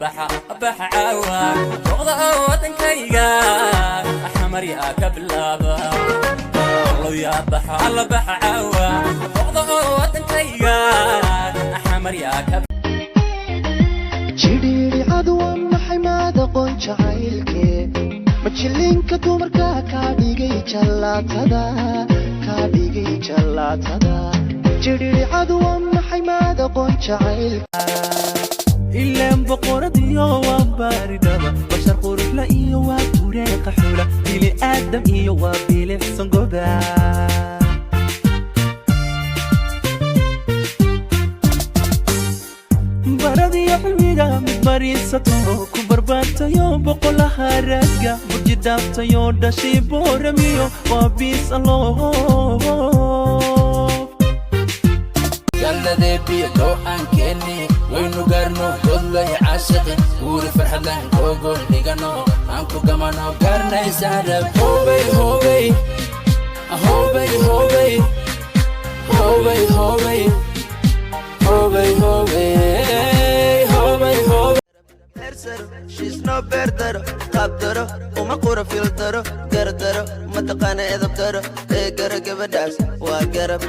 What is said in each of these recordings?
بحا عوا وغضا ودنكيغا أحمر يا كبلابا الله يا بحا الله بحا عوا وغضا ودنكيغا أحمر يا كبلابا جديري عدوى محمد قنش عيلكي مجلينك دمركا كاديغي جلاتدا كاديغي جلاتدا جديري عدوى محمد قنش عيلكي إلا بقردي وباردبا بشر قرف لا إيو وكوريق حولة بيلي آدم إيو وبيلي حسن قبا بردي حلوية مدبريستو كبرباتا يو بقولها رقا برجدابتا يو داشي بورميو وبيس الله قال ذي بيدو أنكني وينو قرنو كله عاشق وري فرحلان كوغو لغانو أنكو قمانو قرنا يسارب هوبي هوبي هوبي هوبي هوبي هوبي هوبي هوبي هوبي هوبي She's no better قبدره وما قورة فلتره قردره ما تقانا إذا بدره قرر قبداس وقرب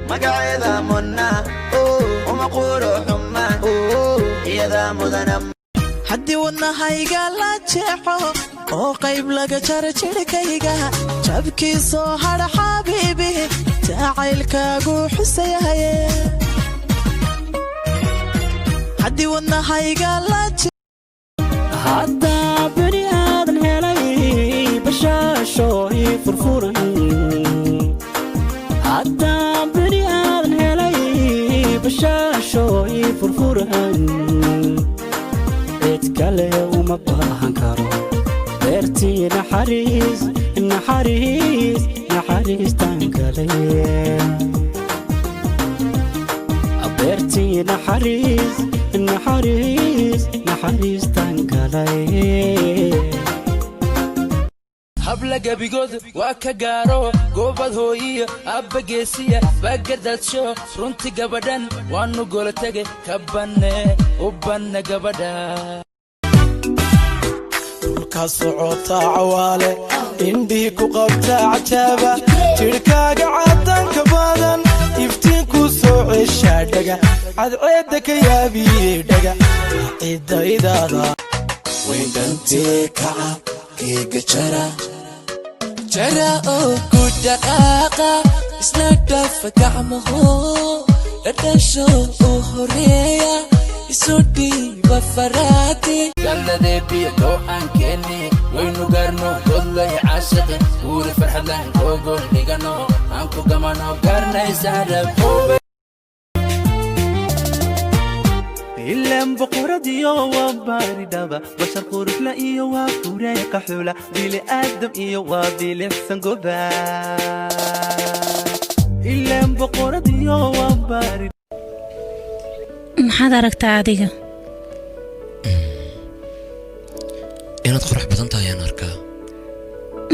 مقعيدا منا وما قورة حما إذا مذنب حدي ودنا هايقا لا تشيحو oo qayb laga jaro jirkayga jabkii soo hadha xabiibi jacaylkaagu xusayahay haddii wadnahayga la hadda beri aadan helay bashaasho ii furfuran hadda beri aadan helay bashaasho ii furfuran cid kale uma baahan karo beertii naxariis naxariis naxariistaan kale beertii naxariis naxariis naxariistaan kale habla gabigood waa ka gaaro goobad hooyiya abba geesiya baagardaadsho runti gabadhan waanu gola tege ka banne u banne gabadha dhulka socota cawaale indhii ku qabta cajaaba jirkaaga cadanka badan iftiinku soo ceshaa dhaga cadceedda ka yaabiye dhaga ciddaydaada weyndhantee kaca keega jara oo ku dhaqaaqa isna dhafa gacmaho dhadhasho u horeeya isu dhiiba faraati قال ذي بيدو أنكني وينو قرنو كله عاشق وري فرحلان كوغو لغانو أنكو قمانو قرنا يسارب إلا بقردي وباردبا بشر قرف لا إيو وكوريق حولة بيلي آدم إيو وبيلي حسن قبا إلا بقردي وباردبا maxaad aragtaa adiga inaad qurux badan tahay ayaan arkaa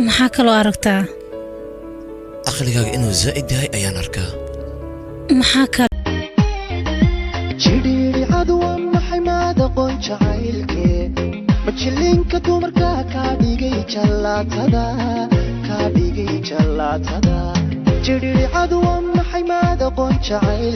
maxaa kaloo aragtaa aqligaaga inuu zaa'id yahay ayaan arkaa maxaa kale jidhiiri cadwa maxamad qonsh caylkee majilinka dumarka kaadhigay jallaatada jidhiiri cadwa maxamad qonsh cayl